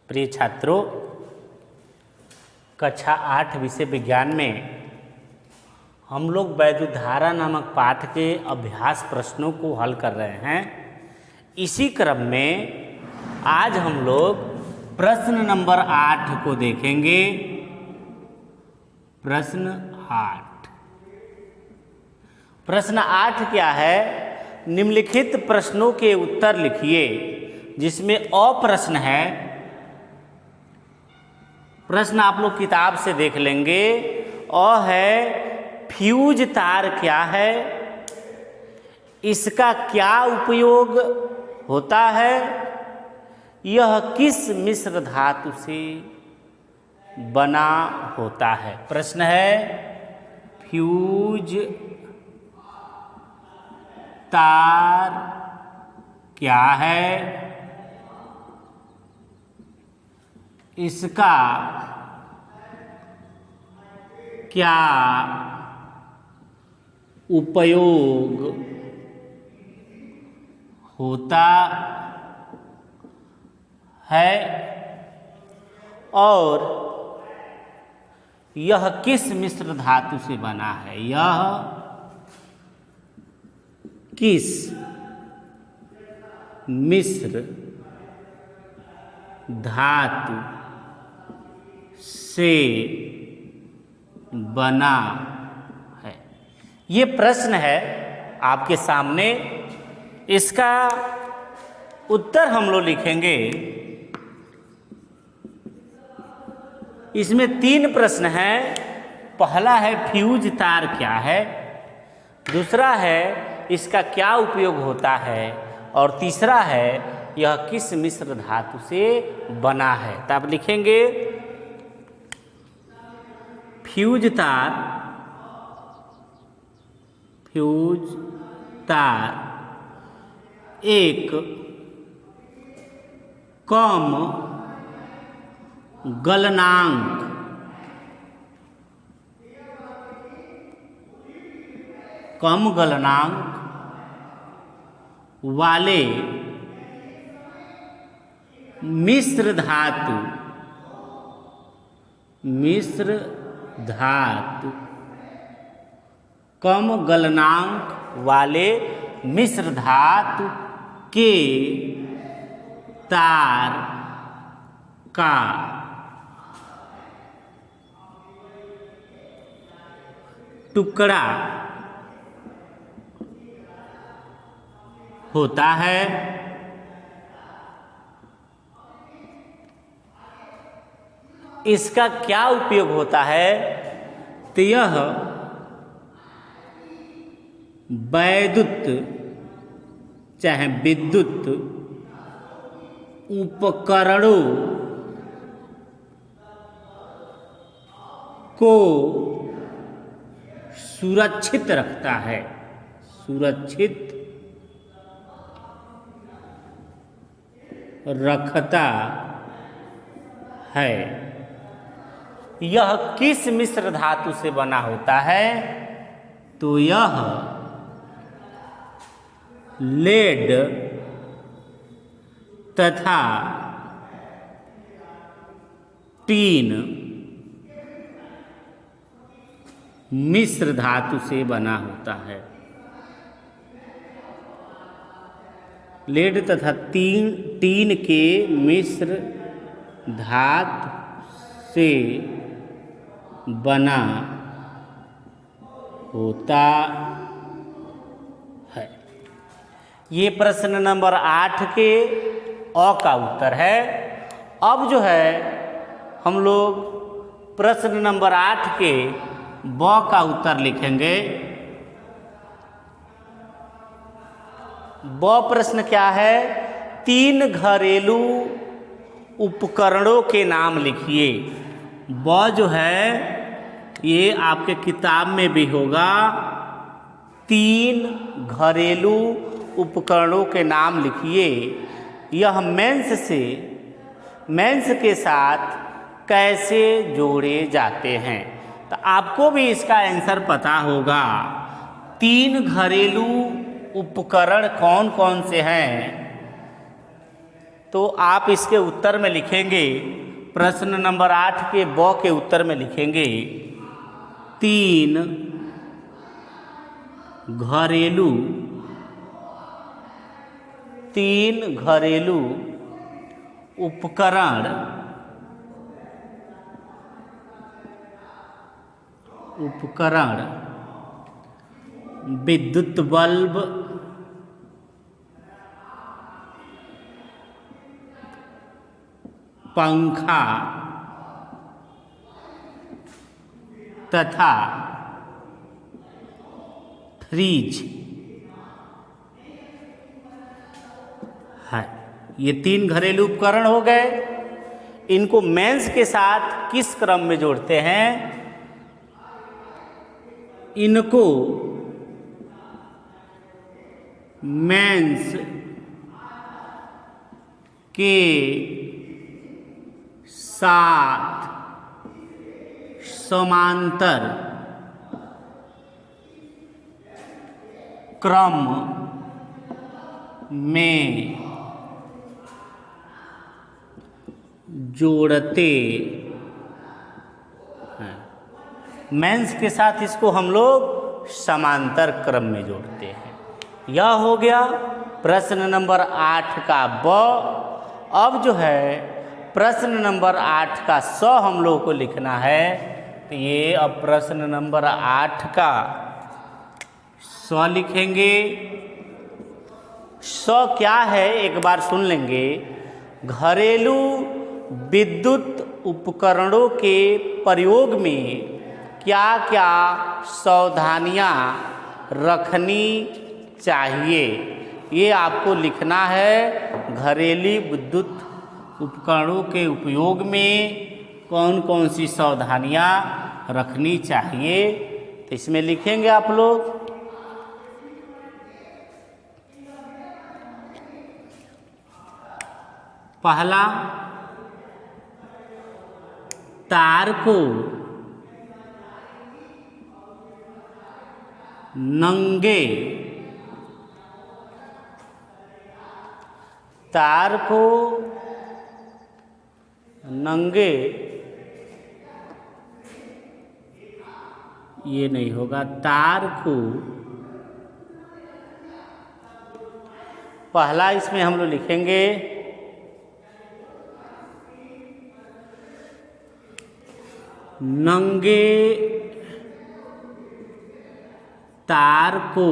प्रिय छात्रों, कक्षा 8 विषय विज्ञान में हम लोग वैद्युत धारा नामक पाठ के अभ्यास प्रश्नों को हल कर रहे हैं। इसी क्रम में आज हम लोग प्रश्न नंबर 8 को देखेंगे। प्रश्न 8 क्या है? निम्नलिखित प्रश्नों के उत्तर लिखिए, जिसमें अ प्रश्न है। प्रश्न आप लोग किताब से देख लेंगे। अ है फ्यूज तार क्या है, इसका क्या उपयोग होता है, यह किस मिश्र धातु से बना होता है। प्रश्न है फ्यूज तार क्या है, इसका क्या उपयोग होता है और यह किस मिश्र धातु से बना है। यह किस मिश्र धातु से बना है। ये प्रश्न है आपके सामने। इसका उत्तर हम लोग लिखेंगे। इसमें 3 प्रश्न हैं। पहला है फ्यूज तार क्या है, दूसरा है इसका क्या उपयोग होता है, और तीसरा है यह किस मिश्र धातु से बना है। तो आप लिखेंगे फ्यूज तार एक कम गलनांक वाले मिश्र धातु कम गलनांक वाले मिश्र धातु के तार का टुकड़ा होता है। इसका क्या उपयोग होता है? तो यह वैद्युत चाहे विद्युत उपकरणों को सुरक्षित रखता है। यह किस मिश्र धातु से बना होता है? तो यह लेड तथा टीन मिश्र धातु से बना होता है। लेड तथा टीन के मिश्र धातु से बना होता है। ये प्रश्न नंबर 8 के अ का उत्तर है। अब जो है हम लोग प्रश्न नंबर 8 के ब का उत्तर लिखेंगे। ब प्रश्न क्या है? 3 घरेलू उपकरणों के नाम लिखिए। ब जो है ये आपके किताब में भी होगा। 3 घरेलू उपकरणों के नाम लिखिए। यह मेंस के साथ कैसे जोड़े जाते हैं। तो आपको भी इसका आंसर पता होगा। 3 घरेलू उपकरण कौन कौन से हैं? तो आप इसके उत्तर में लिखेंगे, प्रश्न नंबर 8 के ब के उत्तर में लिखेंगे 3 घरेलू उपकरण विद्युत बल्ब, पंखा तथा फ्रिज है। ये 3 घरेलू उपकरण हो गए। इनको मेंस के साथ किस क्रम में जोड़ते हैं? इनको मेंस के साथ समांतर क्रम में जोड़ते हैं। मेंस के साथ इसको हम लोग समांतर क्रम में जोड़ते हैं। यह हो गया प्रश्न नंबर 8 का ब। अब जो है प्रश्न नंबर 8 का स हम लोग को लिखना है। तो ये अब प्रश्न नंबर 8 का स लिखेंगे। स क्या है एक बार सुन लेंगे। घरेलू विद्युत उपकरणों के प्रयोग में क्या क्या सावधानियां रखनी चाहिए, ये आपको लिखना है। घरेलू विद्युत उपकरणों के उपयोग में कौन कौन सी सावधानियां रखनी चाहिए, तो इसमें लिखेंगे आप लोग। पहला, तार को नंगे ये नहीं होगा। तार को पहला इसमें हम लोग लिखेंगे नंगे तार को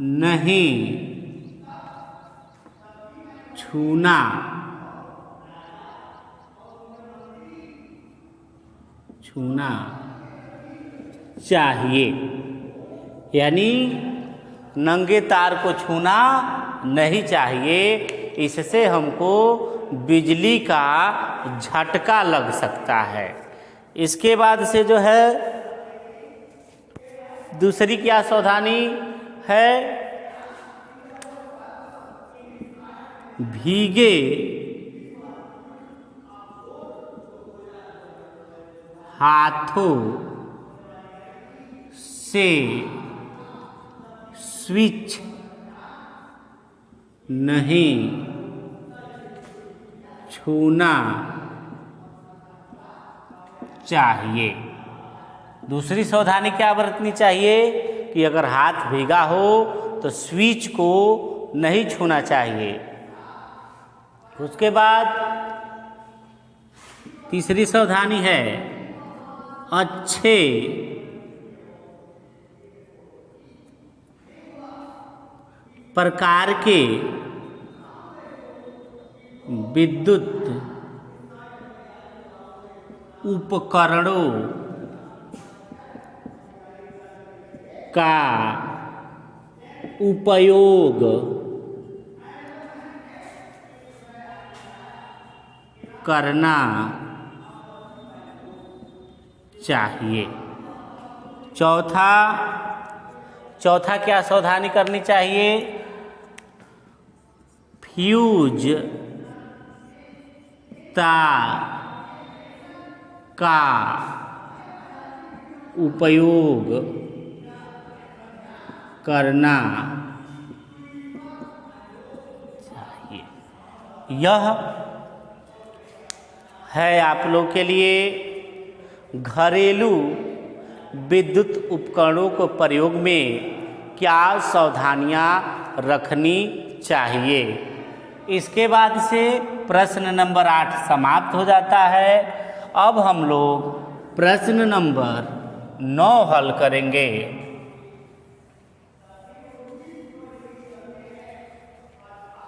नहीं छूना चाहिए। यानी नंगे तार को छूना नहीं चाहिए, इससे हमको बिजली का झटका लग सकता है। इसके बाद से जो है दूसरी क्या सावधानी है? भीगे हाथों से स्विच नहीं छूना चाहिए। दूसरी सावधानी क्या बरतनी चाहिए कि अगर हाथ भीगा हो तो स्विच को नहीं छूना चाहिए। उसके बाद तीसरी सावधानी है अच्छे प्रकार के विद्युत उपकरणों का उपयोग करना चाहिए। चौथा क्या सावधानी करनी चाहिए? फ्यूज तार का उपयोग करना यह है आप लोग के लिए घरेलू विद्युत उपकरणों को प्रयोग में क्या सावधानियां रखनी चाहिए। इसके बाद से प्रश्न नंबर 8 समाप्त हो जाता है। अब हम लोग प्रश्न नंबर 9 हल करेंगे।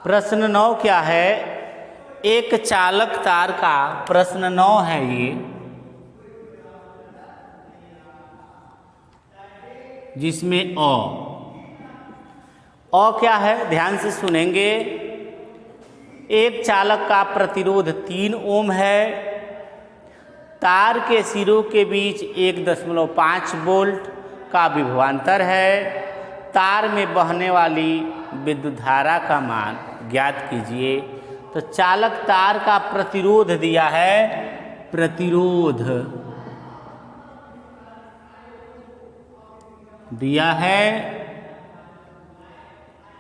प्रश्न 9 क्या है? एक चालक तार का प्रश्न 9 है ये, जिसमें अ क्या है, ध्यान से सुनेंगे। एक चालक का प्रतिरोध 3 ओम है। तार के सिरों के बीच 1.5 वोल्ट का विभवांतर है। तार में बहने वाली विद्युत धारा का मान ज्ञात कीजिए। तो चालक तार का प्रतिरोध दिया है, प्रतिरोध दिया है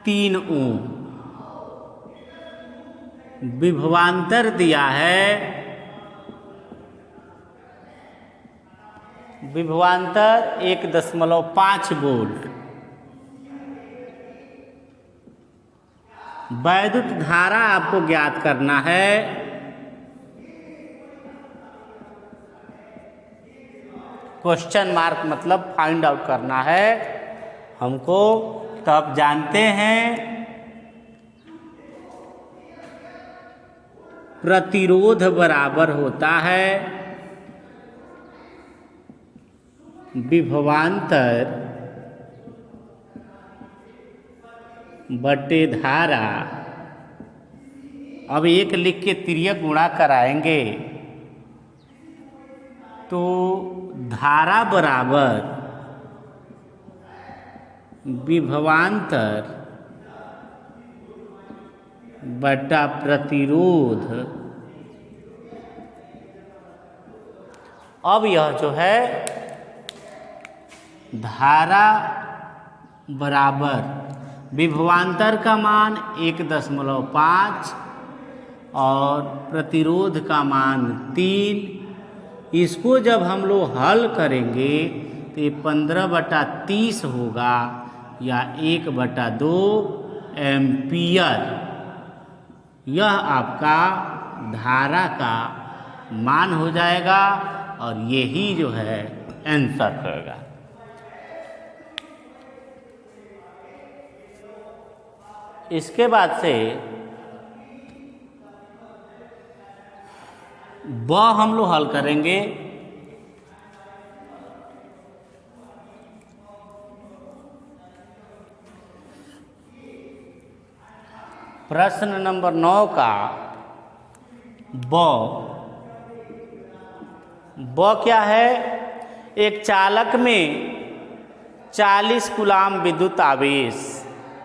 3 ओम। विभवांतर दिया है, विभवांतर 1.5 वोल्ट। वैद्युत धारा आपको ज्ञात करना है। क्वेश्चन मार्क मतलब फाइंड आउट करना है हमको। तब जानते हैं प्रतिरोध बराबर होता है विभवांतर बटे धारा। अब एक लिख के तिर्यक गुणा कराएंगे तो धारा बराबर विभवांतर बटा प्रतिरोध। अब यह जो है धारा बराबर विभवांतर का मान 1.5 और प्रतिरोध का मान 3। इसको जब हम लोग हल करेंगे तो ये 15/30 होगा या 1/2 एम्पियर। यह आपका धारा का मान हो जाएगा और यही जो है आंसर होगा। इसके बाद से ब हम लोग हल करेंगे। प्रश्न नंबर 9 का ब क्या है? एक चालक में 40 कूलाम विद्युत आवेश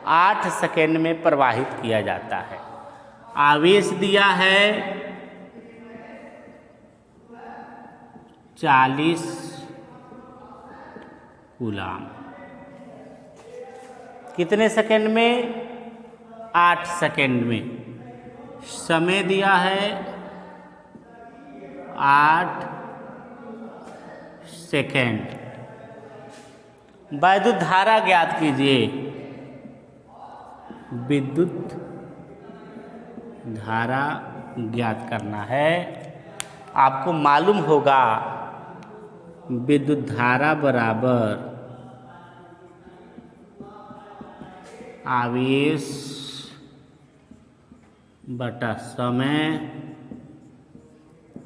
8 सेकेंड में प्रवाहित किया जाता है। आवेश दिया है 40 कूलाम। कितने सेकेंड में? 8 सेकेंड में। समय दिया है 8 सेकेंड। वैद्युत धारा ज्ञात कीजिए। विद्युत धारा ज्ञात करना है। आपको मालूम होगा विद्युत धारा बराबर आवेश बटा समय।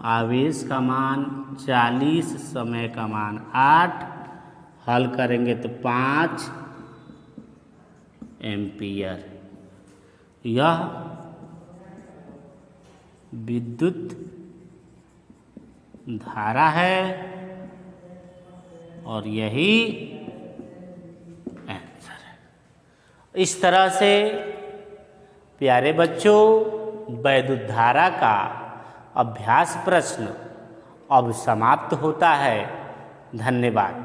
आवेश का मान 40, समय का मान 8। हल करेंगे तो 5 एम्पियर। यह विद्युत धारा है और यही आंसर है। इस तरह से प्यारे बच्चों, वैद्युत धारा का अभ्यास प्रश्न अब समाप्त होता है। धन्यवाद।